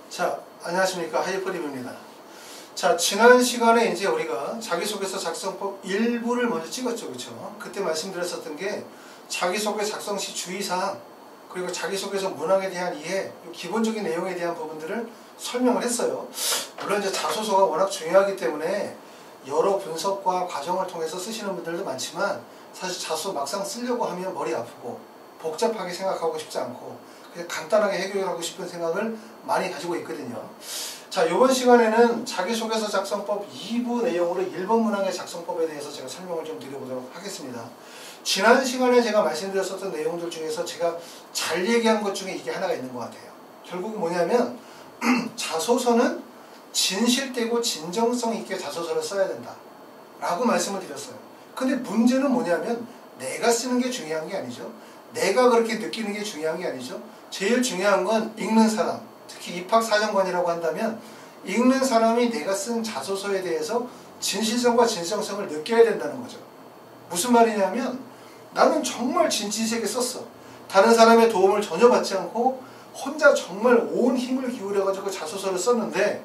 자, 안녕하십니까. 하이퍼립입니다. 자, 지난 시간에 이제 우리가 자기소개서 작성법 일부를 먼저 찍었죠. 그쵸? 그때 말씀드렸었던 게 자기소개 작성 시 주의사항, 그리고 자기소개서 문항에 대한 이해, 기본적인 내용에 대한 부분들을 설명을 했어요. 물론 이제 자소서가 워낙 중요하기 때문에 여러 분석과 과정을 통해서 쓰시는 분들도 많지만 사실 자소서 막상 쓰려고 하면 머리 아프고 복잡하게 생각하고 싶지 않고 그냥 간단하게 해결하고 싶은 생각을 많이 가지고 있거든요. 자, 이번 시간에는 자기소개서 작성법 2부 내용으로 1번 문항의 작성법에 대해서 제가 설명을 좀 드려보도록 하겠습니다. 지난 시간에 제가 말씀드렸었던 내용들 중에서 제가 잘 얘기한 것 중에 이게 하나가 있는 것 같아요. 결국은 뭐냐면 자소서는 진실되고 진정성 있게 자소서를 써야 된다 라고 말씀을 드렸어요. 근데 문제는 뭐냐면 내가 쓰는 게 중요한 게 아니죠. 내가 그렇게 느끼는 게 중요한 게 아니죠. 제일 중요한 건 읽는 사람, 특히 입학사정관이라고 한다면 읽는 사람이 내가 쓴 자소서에 대해서 진실성과 진정성을 느껴야 된다는 거죠. 무슨 말이냐면 나는 정말 진지하게 썼어. 다른 사람의 도움을 전혀 받지 않고 혼자 정말 온 힘을 기울여가지고 자소서를 썼는데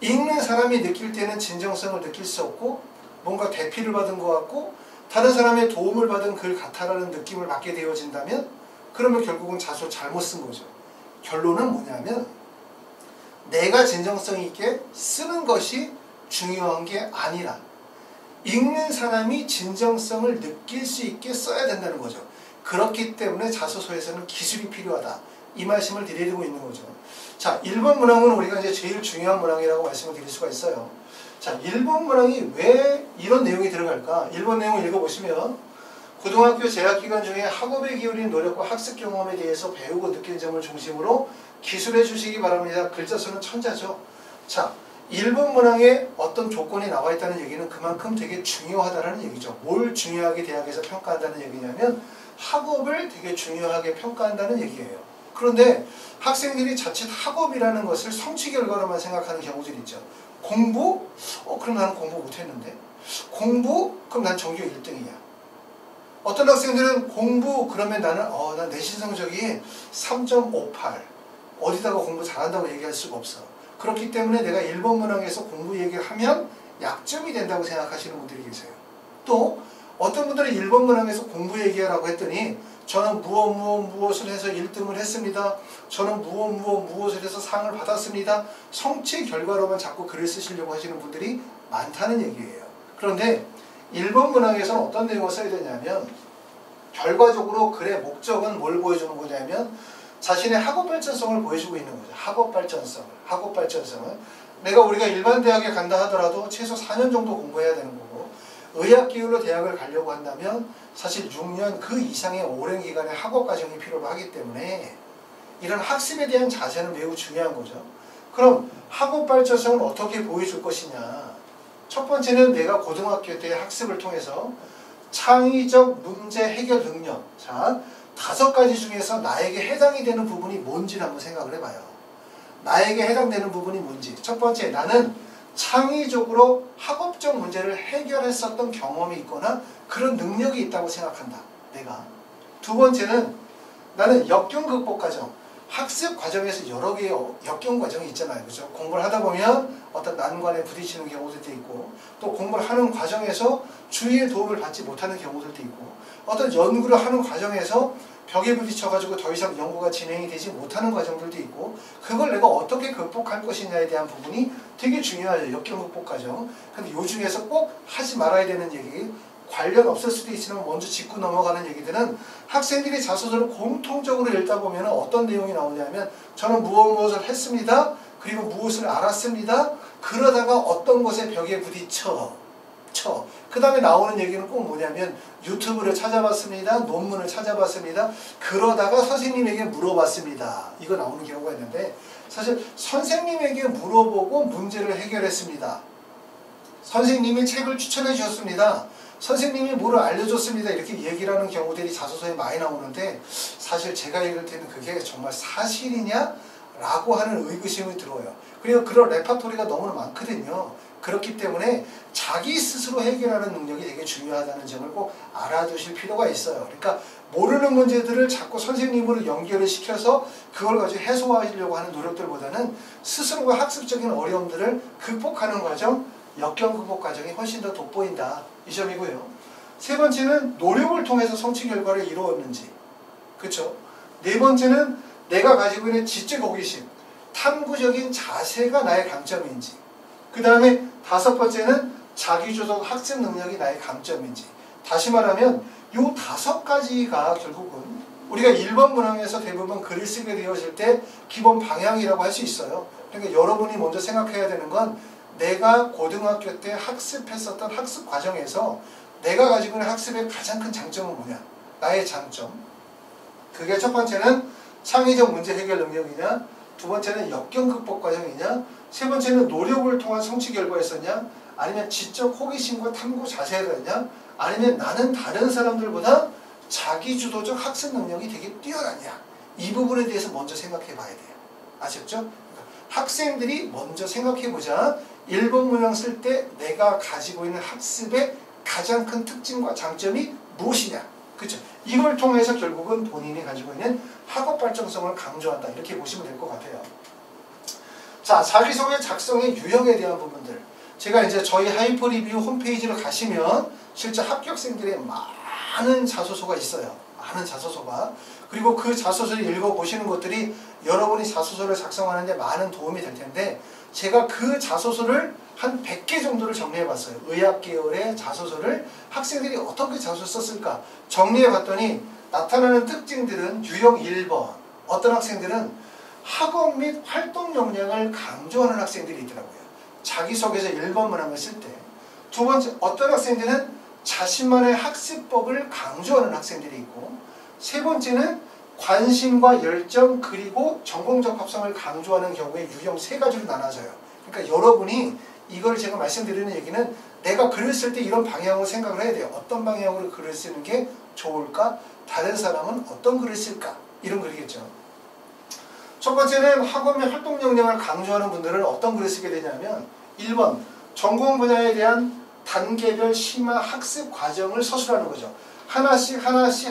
읽는 사람이 느낄 때는 진정성을 느낄 수 없고 뭔가 대피를 받은 것 같고 다른 사람의 도움을 받은 글 같아라는 느낌을 받게 되어진다면 그러면 결국은 자소서 잘못 쓴 거죠. 결론은 뭐냐면 내가 진정성 있게 쓰는 것이 중요한 게 아니라 읽는 사람이 진정성을 느낄 수 있게 써야 된다는 거죠. 그렇기 때문에 자소서에서는 기술이 필요하다. 이 말씀을 드리고 있는 거죠. 자, 1번 문항은 우리가 이제 제일 중요한 문항이라고 말씀을 드릴 수가 있어요. 자, 1번 문항이 왜 이런 내용이 들어갈까? 1번 내용 읽어보시면 고등학교 재학기간 중에 학업에 기울인 노력과 학습 경험에 대해서 배우고 느낀 점을 중심으로 기술해 주시기 바랍니다. 글자 수는 천자죠. 자, 1번 문항에 어떤 조건이 나와 있다는 얘기는 그만큼 되게 중요하다는 얘기죠. 뭘 중요하게 대학에서 평가한다는 얘기냐면 학업을 되게 중요하게 평가한다는 얘기예요. 그런데 학생들이 자칫 학업이라는 것을 성취 결과로만 생각하는 경우들이 있죠. 공부? 그럼 나는 공부 못했는데. 공부? 그럼 난 전교 1등이야. 어떤 학생들은 공부 그러면 나는 난 내신 성적이 3.58 어디다가 공부 잘한다고 얘기할 수가 없어. 그렇기 때문에 내가 1번 문항에서 공부 얘기를 하면 약점이 된다고 생각하시는 분들이 계세요. 또 어떤 분들은 1번 문항에서 공부 얘기하라고 했더니 저는 무엇을 해서 1등을 했습니다. 저는 무엇을 해서 상을 받았습니다. 성취 결과로만 자꾸 글을 쓰시려고 하시는 분들이 많다는 얘기예요. 그런데 1번 문항에서는 어떤 내용을 써야 되냐면 결과적으로 글의 목적은 뭘 보여주는 거냐면 자신의 학업 발전성을 보여주고 있는 거죠. 학업 발전성을. 우리가 일반 대학에 간다 하더라도 최소 4년 정도 공부해야 되는 거고 의학 계열로 대학을 가려고 한다면 사실 6년 그 이상의 오랜 기간의 학업 과정이 필요로 하기 때문에 이런 학습에 대한 자세는 매우 중요한 거죠. 그럼 학업 발전성을 어떻게 보여줄 것이냐. 첫 번째는 내가 고등학교 때 학습을 통해서 창의적 문제 해결 능력. 자, 5가지 중에서 나에게 해당이 되는 부분이 뭔지를 한번 생각을 해봐요. 나에게 해당되는 부분이 뭔지. 첫 번째, 나는 창의적으로 학업적 문제를 해결했었던 경험이 있거나 그런 능력이 있다고 생각한다. 내가. 두 번째는 나는 역경 극복 과정. 학습 과정에서 여러 개의 역경 과정이 있잖아요. 그죠? 공부를 하다 보면 어떤 난관에 부딪히는 경우들도 있고 또 공부를 하는 과정에서 주위의 도움을 받지 못하는 경우들도 있고 어떤 연구를 하는 과정에서 벽에 부딪혀가지고 더 이상 연구가 진행이 되지 못하는 과정들도 있고 그걸 내가 어떻게 극복할 것이냐에 대한 부분이 되게 중요하죠. 역경 극복 과정. 근데 요 중에서 꼭 하지 말아야 되는 얘기 관련 없을 수도 있지만 먼저 짚고 넘어가는 얘기들은 학생들이 자소서를 공통적으로 읽다 보면 어떤 내용이 나오냐면 저는 무엇을 했습니다. 그리고 무엇을 알았습니다. 그러다가 어떤 것에 벽에 부딪혀. 그 다음에 나오는 얘기는 꼭 뭐냐면 유튜브를 찾아봤습니다. 논문을 찾아봤습니다. 그러다가 선생님에게 물어봤습니다. 이거 나오는 경우가 있는데 사실 선생님에게 물어보고 문제를 해결했습니다. 선생님이 책을 추천해 주셨습니다. 선생님이 뭐를 알려줬습니다. 이렇게 얘기를 하는 경우들이 자소서에 많이 나오는데 사실 제가 읽을 때는 그게 정말 사실이냐? 라고 하는 의구심이 들어요. 그리고 그런 레파토리가 너무나 많거든요. 그렇기 때문에 자기 스스로 해결하는 능력이 되게 중요하다는 점을 꼭 알아두실 필요가 있어요. 그러니까 모르는 문제들을 자꾸 선생님으로 연결을 시켜서 그걸 가지고 해소하려고 하는 노력들보다는 스스로가 학습적인 어려움들을 극복하는 과정, 역경 극복 과정이 훨씬 더 돋보인다. 이 점이고요. 세 번째는 노력을 통해서 성취 결과를 이루었는지. 그렇죠? 네 번째는 내가 가지고 있는 지적 호기심, 탐구적인 자세가 나의 강점인지. 그 다음에 다섯 번째는 자기주도 학습 능력이 나의 강점인지. 다시 말하면 이 다섯 가지가 결국은 우리가 1번 문항에서 대부분 글을 쓰게 되어질 때 기본 방향이라고 할 수 있어요. 그러니까 여러분이 먼저 생각해야 되는 건 내가 고등학교 때 학습했었던 학습 과정에서 내가 가지고 있는 학습의 가장 큰 장점은 뭐냐? 나의 장점. 그게 첫 번째는 창의적 문제 해결 능력이냐? 두 번째는 역경 극복 과정이냐? 세 번째는 노력을 통한 성취 결과였었냐? 아니면 지적 호기심과 탐구 자세였냐? 아니면 나는 다른 사람들보다 자기주도적 학습 능력이 되게 뛰어나냐? 이 부분에 대해서 먼저 생각해 봐야 돼요. 아셨죠? 학생들이 먼저 생각해보자. 1번 문항 쓸 때 내가 가지고 있는 학습의 가장 큰 특징과 장점이 무엇이냐. 그렇죠? 이걸 통해서 결국은 본인이 가지고 있는 학업 발전성을 강조한다. 이렇게 보시면 될 것 같아요. 자, 자기소개 작성의 유형에 대한 부분들. 제가 이제 저희 하이퍼 리뷰 홈페이지로 가시면 실제 합격생들의 많은 자소서가 있어요. 많은 자소서가. 그리고 그 자소서를 읽어보시는 것들이 여러분이 자소서를 작성하는 데 많은 도움이 될 텐데 제가 그 자소서를 한 100개 정도를 정리해봤어요. 의학 계열의 자소서를 학생들이 어떻게 자소서 썼을까 정리해봤더니 나타나는 특징들은 유형 1번. 어떤 학생들은 학업 및 활동 역량을 강조하는 학생들이 있더라고요. 자기소개서 1번 문항을 쓸 때. 두 번째, 어떤 학생들은 자신만의 학습법을 강조하는 학생들이 있고, 세 번째는 관심과 열정 그리고 전공적 합성을 강조하는 경우에 유형 세 가지로 나눠져요. 그러니까 여러분이 이걸 제가 말씀드리는 얘기는 내가 글을 쓸 때 이런 방향으로 생각을 해야 돼요. 어떤 방향으로 글을 쓰는 게 좋을까? 다른 사람은 어떤 글을 쓸까? 이런 글이겠죠. 첫 번째는 학업 및 활동 역량을 강조하는 분들은 어떤 글을 쓰게 되냐면 1번 전공 분야에 대한 단계별 심화 학습 과정을 서술하는 거죠. 하나씩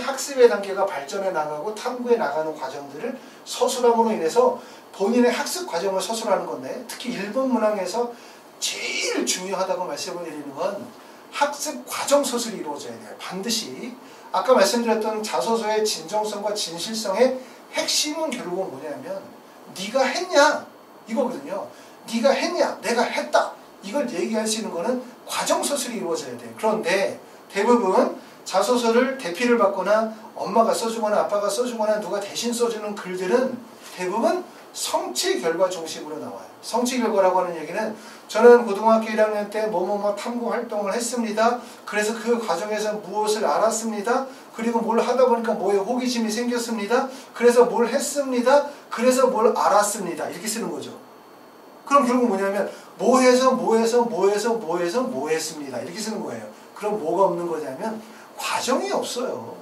학습의 단계가 발전해 나가고 탐구해 나가는 과정들을 서술함으로 인해서 본인의 학습 과정을 서술하는 건데 특히 1번 문항에서 제일 중요하다고 말씀을 드리는 건 학습 과정 서술이 이루어져야 돼요. 반드시 아까 말씀드렸던 자소서의 진정성과 진실성의 핵심은 결국은 뭐냐면 네가 했냐 이거거든요. 네가 했냐 내가 했다 이걸 얘기할 수 있는 거는 과정 서술이 이루어져야 돼요. 그런데 대부분 자소서를 대피를 받거나 엄마가 써주거나 아빠가 써주거나 누가 대신 써주는 글들은 대부분 성취 결과 중심으로 나와요. 성취 결과라고 하는 얘기는 저는 고등학교 1학년 때 뭐뭐뭐 탐구 활동을 했습니다. 그래서 그 과정에서 무엇을 알았습니다. 그리고 뭘 하다 보니까 뭐에 호기심이 생겼습니다. 그래서 뭘 했습니다. 그래서 뭘 알았습니다. 이렇게 쓰는 거죠. 그럼 결국 뭐냐면 뭐 해서 했습니다. 이렇게 쓰는 거예요. 그럼 뭐가 없는 거냐면 과정이 없어요.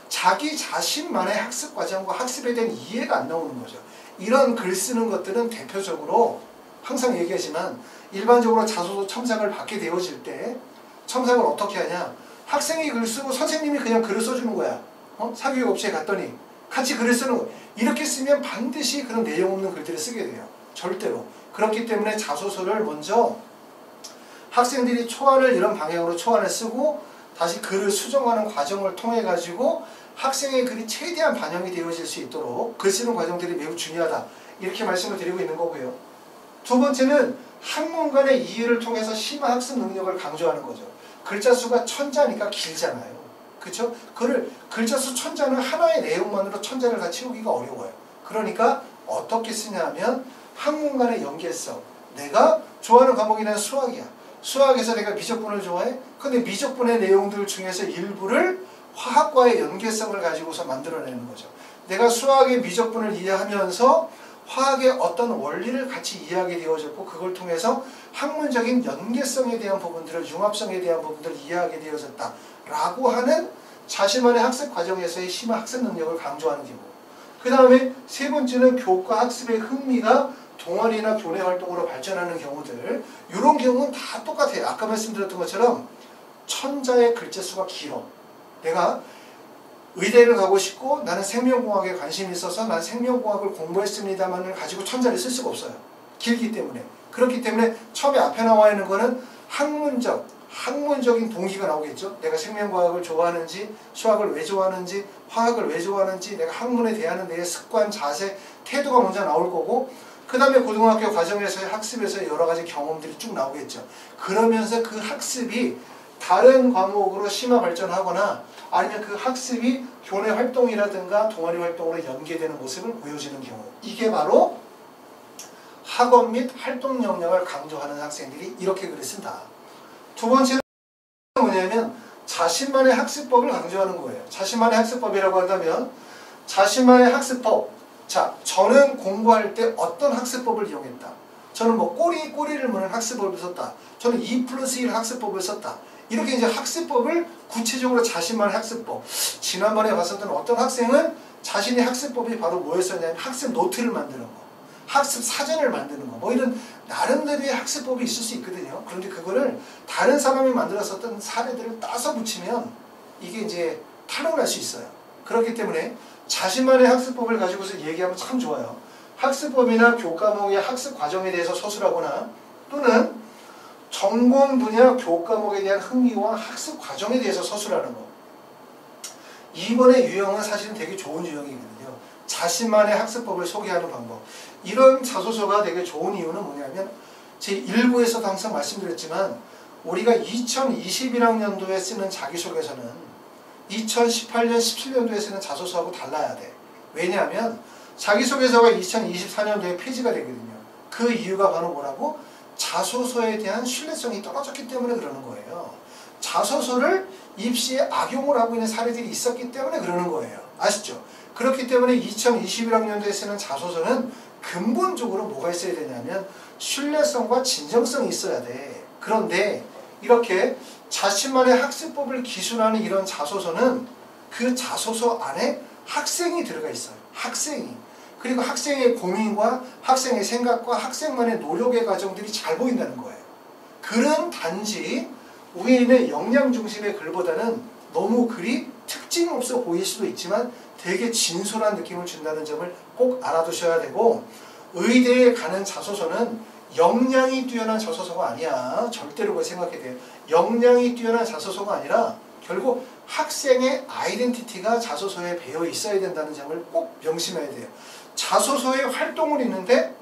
자기 자신만의 학습 과정과 학습에 대한 이해가 안 나오는 거죠. 이런 글 쓰는 것들은 대표적으로 항상 얘기하지만 일반적으로 자소서 첨삭을 받게 되어질 때 첨삭을 어떻게 하냐. 학생이 글 쓰고 선생님이 그냥 글을 써주는 거야. 사교육업체에 갔더니 같이 글을 쓰는 거야. 이렇게 쓰면 반드시 그런 내용 없는 글들을 쓰게 돼요. 절대로. 그렇기 때문에 자소서를 먼저 학생들이 초안을 이런 방향으로 초안을 쓰고 다시 글을 수정하는 과정을 통해 가지고 학생의 글이 최대한 반영이 되어질 수 있도록 글 쓰는 과정들이 매우 중요하다. 이렇게 말씀을 드리고 있는 거고요. 두 번째는 학문간의 이해를 통해서 심화 학습 능력을 강조하는 거죠. 글자 수가 1000자니까 길잖아요. 그렇죠? 글자 수 1000자는 하나의 내용만으로 1000자를 다 채우기가 어려워요. 그러니까 어떻게 쓰냐 하면 학문간의 연계성. 내가 좋아하는 과목이 수학이야. 수학에서 내가 미적분을 좋아해? 근데 미적분의 내용들 중에서 일부를 화학과의 연계성을 가지고서 만들어내는 거죠. 내가 수학의 미적분을 이해하면서 화학의 어떤 원리를 같이 이해하게 되어졌고 그걸 통해서 학문적인 연계성에 대한 부분들을 융합성에 대한 부분들을 이해하게 되어졌다 라고 하는 자신만의 학습 과정에서의 심화 학습 능력을 강조하는 경우. 그 다음에 세 번째는 교과 학습의 흥미가 동아리나 교내 활동으로 발전하는 경우들, 이런 경우는 다 똑같아요. 아까 말씀드렸던 것처럼 천자의 글자 수가 길어. 내가 의대를 가고 싶고 나는 생명공학에 관심이 있어서 난 생명공학을 공부했습니다만을 가지고 천자를 쓸 수가 없어요. 길기 때문에. 그렇기 때문에 처음에 앞에 나와 있는 거는 학문적인 동기가 나오겠죠. 내가 생명과학을 좋아하는지, 수학을 왜 좋아하는지, 화학을 왜 좋아하는지, 내가 학문에 대한 내 습관, 자세, 태도가 먼저 나올 거고, 그 다음에 고등학교 과정에서의 학습에서의 여러 가지 경험들이 쭉 나오겠죠. 그러면서 그 학습이 다른 과목으로 심화 발전하거나 아니면 그 학습이 교내 활동이라든가 동아리 활동으로 연계되는 모습을 보여주는 경우, 이게 바로 학업 및 활동 역량을 강조하는 학생들이 이렇게 글을 쓴다. 두 번째는 뭐냐면 자신만의 학습법을 강조하는 거예요. 자신만의 학습법이라고 한다면 자신만의 학습법. 자, 저는 공부할 때 어떤 학습법을 이용했다. 저는 뭐 꼬리를 무는 학습법을 썼다. 저는 2+1 학습법을 썼다. 이렇게 이제 학습법을 구체적으로 자신만의 학습법. 지난번에 봤었던 어떤 학생은 자신의 학습법이 바로 뭐였었냐면 학습 노트를 만드는 거, 학습 사전을 만드는 거, 뭐 이런 나름대로의 학습법이 있을 수 있거든요. 그런데 그거를 다른 사람이 만들었었던 사례들을 따서 붙이면 이게 이제 탈용을 할 수 있어요. 그렇기 때문에 자신만의 학습법을 가지고서 얘기하면 참 좋아요. 학습법이나 교과목의 학습 과정에 대해서 서술하거나 또는 전공 분야 교과목에 대한 흥미와 학습 과정에 대해서 서술하는 거. 이번의 유형은 사실은 되게 좋은 유형이거든요. 자신만의 학습법을 소개하는 방법. 이런 자소서가 되게 좋은 이유는 뭐냐면 제 1부에서도 항상 말씀드렸지만 우리가 2021학년도에 쓰는 자기소개서는 2018년, 17년도에 쓰는 자소서하고 달라야 돼. 왜냐하면 자기소개서가 2024년도에 폐지가 되거든요. 그 이유가 바로 뭐라고? 자소서에 대한 신뢰성이 떨어졌기 때문에 그러는 거예요. 자소서를 입시에 악용을 하고 있는 사례들이 있었기 때문에 그러는 거예요. 아시죠? 그렇기 때문에 2021학년도에 쓰는 자소서는 근본적으로 뭐가 있어야 되냐면 신뢰성과 진정성이 있어야 돼. 그런데 이렇게 자신만의 학습법을 기술하는 이런 자소서는 그 자소서 안에 학생이 들어가 있어요. 학생이. 그리고 학생의 고민과 학생의 생각과 학생만의 노력의 과정들이 잘 보인다는 거예요. 글은 단지 위에 있는 역량 중심의 글보다는 너무 글이 특징 없어 보일 수도 있지만 되게 진솔한 느낌을 준다는 점을 꼭 알아두셔야 되고, 의대에 가는 자소서는 역량이 뛰어난 자소서가 아니야. 절대로 그걸 생각해야 돼요. 역량이 뛰어난 자소서가 아니라 결국 학생의 아이덴티티가 자소서에 배어 있어야 된다는 점을 꼭 명심해야 돼요. 자소서에 활동을 있는데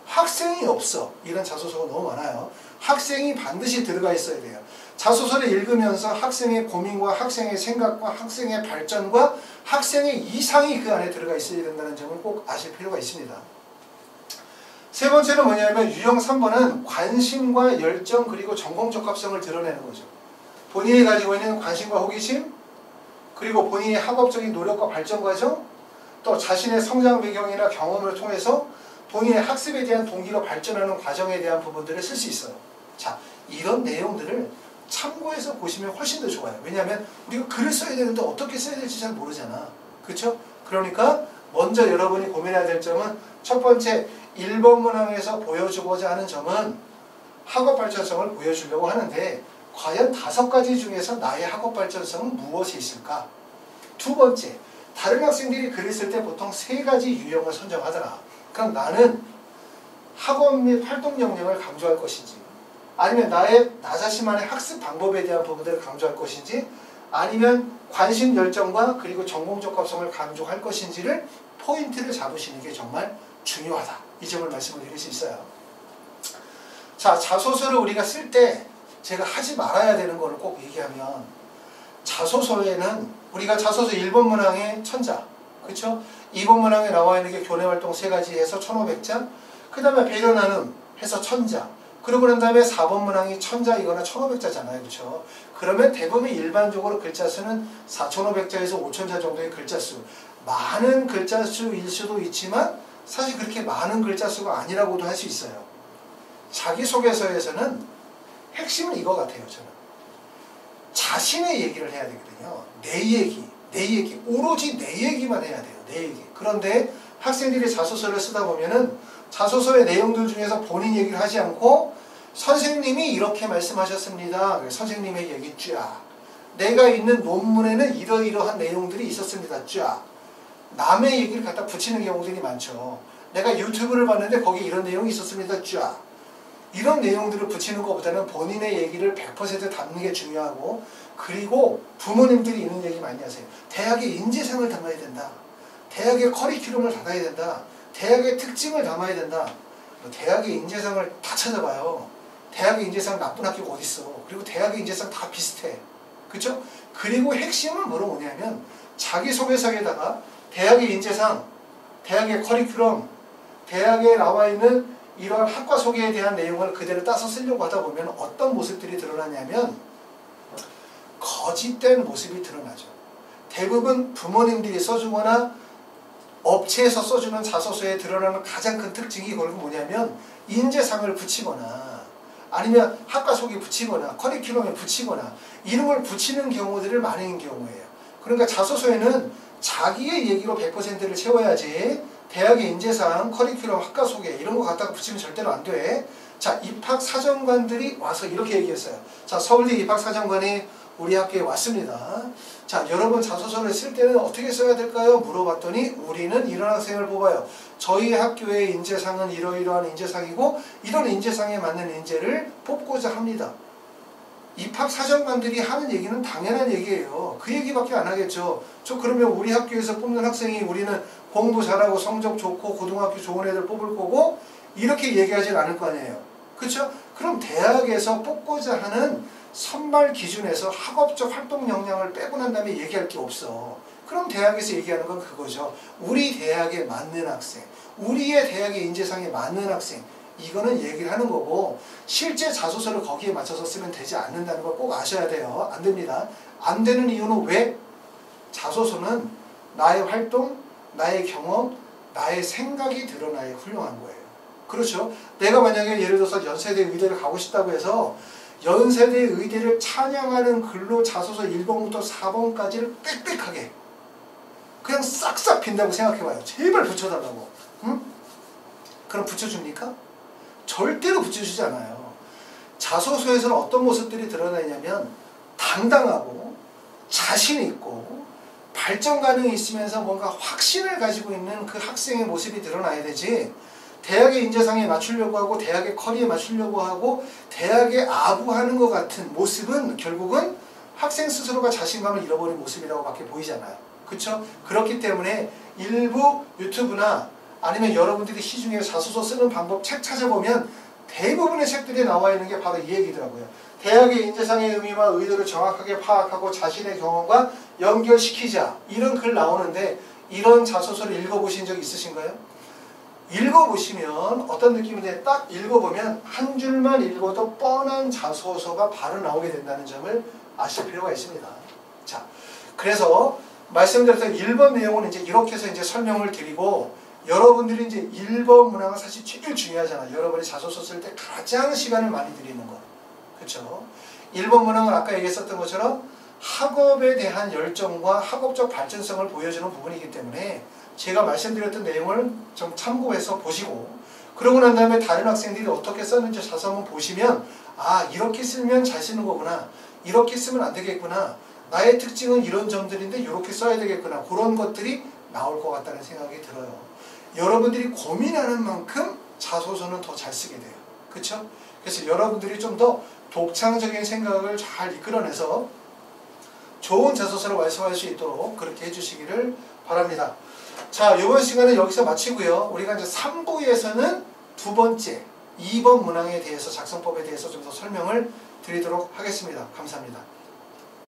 학생이 없어. 이런 자소서가 너무 많아요. 학생이 반드시 들어가 있어야 돼요. 자소서를 읽으면서 학생의 고민과 학생의 생각과 학생의 발전과 학생의 이상이 그 안에 들어가 있어야 된다는 점을 꼭 아실 필요가 있습니다. 세 번째는 뭐냐면 유형 3번은 관심과 열정 그리고 전공 적합성을 드러내는 거죠. 본인이 가지고 있는 관심과 호기심, 그리고 본인의 학업적인 노력과 발전 과정, 또 자신의 성장 배경이나 경험을 통해서 본인의 학습에 대한 동기로 발전하는 과정에 대한 부분들을 쓸 수 있어요. 자, 이런 내용들을 참고해서 보시면 훨씬 더 좋아요. 왜냐하면 우리가 글을 써야 되는데 어떻게 써야 될지 잘 모르잖아. 그렇죠? 그러니까 먼저 여러분이 고민해야 될 점은 첫 번째, 1번 문항에서 보여주고자 하는 점은 학업 발전성을 보여주려고 하는데 과연 5가지 중에서 나의 학업 발전성은 무엇이 있을까? 두 번째, 다른 학생들이 글을 쓸 때 보통 3가지 유형을 선정하더라. 그럼 나는 학업 및 활동 역량을 강조할 것인지, 아니면 나 자신만의 학습 방법에 대한 부분들을 강조할 것인지, 아니면 관심 열정과 그리고 전공 적합성을 강조할 것인지를 포인트를 잡으시는 게 정말 중요하다. 이 점을 말씀을 드릴 수 있어요. 자, 자소서를 우리가 쓸 때 제가 하지 말아야 되는 거를 꼭 얘기하면, 자소서에는 우리가 자소서 1번 문항에 천자, 그렇죠? 2번 문항에 나와 있는 게 교내활동 3가지 해서 1500자, 그 다음에 배려 나눔 해서 1000자, 그러고 난 다음에 4번 문항이 1000자이거나 1500자잖아요. 그렇죠? 그러면 대부분 일반적으로 글자 수는 4500자에서 5000자 정도의 글자 수. 많은 글자 수일 수도 있지만 사실 그렇게 많은 글자 수가 아니라고도 할 수 있어요. 자기소개서에서는 핵심은 이거 같아요. 저는 자신의 얘기를 해야 되거든요. 내 얘기, 오로지 내 얘기만 해야 돼요. 내 얘기. 그런데 학생들이 자소서를 쓰다 보면은 자소서의 내용들 중에서 본인 얘기를 하지 않고 선생님이 이렇게 말씀하셨습니다. 선생님의 얘기 쫙. 내가 있는 논문에는 이러이러한 내용들이 있었습니다. 쫙. 남의 얘기를 갖다 붙이는 경우들이 많죠. 내가 유튜브를 봤는데 거기에 이런 내용이 있었습니다. 쫙. 이런 내용들을 붙이는 것보다는 본인의 얘기를 100% 담는 게 중요하고, 그리고 부모님들이 있는 얘기 많이 하세요. 대학의 인재상을 담아야 된다. 대학의 커리큘럼을 담아야 된다. 대학의 특징을 담아야 된다. 대학의 인재상을 다 찾아봐요. 대학의 인재상 나쁜 학교가 어딨어. 그리고 대학의 인재상 다 비슷해. 그쵸? 그리고 핵심은 뭐냐면 자기소개서에다가 대학의 인재상, 대학의 커리큘럼, 대학에 나와 있는 이러한 학과 소개에 대한 내용을 그대로 따서 쓰려고 하다 보면 어떤 모습들이 드러나냐면 거짓된 모습이 드러나죠. 대부분 부모님들이 써주거나 업체에서 써주는 자소서에 드러나는 가장 큰 특징이 결국 뭐냐면 인재상을 붙이거나 아니면 학과 소개 붙이거나 커리큘럼에 붙이거나 이런 걸 붙이는 경우들을 많은 경우예요. 그러니까 자소서에는 자기의 얘기로 100%를 채워야지 대학의 인재상, 커리큘럼, 학과 소개 이런 거 갖다가 붙이면 절대로 안 돼. 자, 입학사정관들이 와서 이렇게 얘기했어요. 자, 서울대 입학사정관이 우리 학교에 왔습니다. 자, 여러분 자소서를 쓸 때는 어떻게 써야 될까요? 물어봤더니 우리는 이런 학생을 뽑아요. 저희 학교의 인재상은 이러이러한 인재상이고 이런 인재상에 맞는 인재를 뽑고자 합니다. 입학사정관들이 하는 얘기는 당연한 얘기예요. 그 얘기밖에 안 하겠죠. 저 그러면 우리 학교에서 뽑는 학생이 우리는 공부 잘하고 성적 좋고 고등학교 좋은 애들 뽑을 거고 이렇게 얘기하진 않을 거 아니에요. 그렇죠? 그럼 대학에서 뽑고자 하는 선발 기준에서 학업적 활동 역량을 빼고 난 다음에 얘기할 게 없어. 그럼 대학에서 얘기하는 건 그거죠. 우리 대학에 맞는 학생, 우리의 대학의 인재상에 맞는 학생, 이거는 얘기를 하는 거고 실제 자소서를 거기에 맞춰서 쓰면 되지 않는다는 걸 꼭 아셔야 돼요. 안 됩니다. 안 되는 이유는 왜? 자소서는 나의 활동, 나의 경험, 나의 생각이 드러나야 훌륭한 거예요. 그렇죠? 내가 만약에 예를 들어서 연세대 의대를 가고 싶다고 해서 연세대 의대를 찬양하는 글로 자소서 1번부터 4번까지를 빽빽하게 그냥 싹싹 빈다고 생각해봐요. 제발 붙여달라고. 응? 그럼 붙여줍니까? 절대로 붙여주지 않아요. 자소서에서는 어떤 모습들이 드러나냐면 당당하고 자신 있고 발전 가능이 있으면서 뭔가 확신을 가지고 있는 그 학생의 모습이 드러나야 되지, 대학의 인재상에 맞추려고 하고 대학의 커리에 맞추려고 하고 대학에 아부하는 것 같은 모습은 결국은 학생 스스로가 자신감을 잃어버린 모습이라고 밖에 보이잖아요. 그렇죠? 그렇기 때문에 일부 유튜브나 아니면 여러분들이 시중에 자소서 쓰는 방법 책 찾아보면 대부분의 책들이 나와 있는 게 바로 이 얘기더라고요. 대학의 인재상의 의미와 의도를 정확하게 파악하고 자신의 경험과 연결시키자, 이런 글 나오는데 이런 자소서를 읽어보신 적 있으신가요? 읽어보시면 어떤 느낌인데 딱 읽어보면 한 줄만 읽어도 뻔한 자소서가 바로 나오게 된다는 점을 아실 필요가 있습니다. 자, 그래서 말씀드렸던 1번 내용은 이제 이렇게 해서 이제 설명을 드리고, 여러분들이 이제 1번 문항은 사실 제일 중요하잖아요. 여러분이 자소서 쓸 때 가장 시간을 많이 들이는 거. 그렇죠? 1번 문항은 아까 얘기했었던 것처럼 학업에 대한 열정과 학업적 발전성을 보여주는 부분이기 때문에 제가 말씀드렸던 내용을 좀 참고해서 보시고, 그러고 난 다음에 다른 학생들이 어떻게 썼는지 자서 한번 보시면 아, 이렇게 쓰면 잘 쓰는 거구나, 이렇게 쓰면 안 되겠구나, 나의 특징은 이런 점들인데 이렇게 써야 되겠구나, 그런 것들이 나올 것 같다는 생각이 들어요. 여러분들이 고민하는 만큼 자소서는 더 잘 쓰게 돼요. 그렇죠? 그래서 여러분들이 좀 더 독창적인 생각을 잘 이끌어내서 좋은 자소서를 완성할 수 있도록 그렇게 해주시기를 바랍니다. 자, 이번 시간은 여기서 마치고요. 우리가 이제 3부에서는 두 번째 2번 문항에 대해서, 작성법에 대해서 좀 더 설명을 드리도록 하겠습니다. 감사합니다.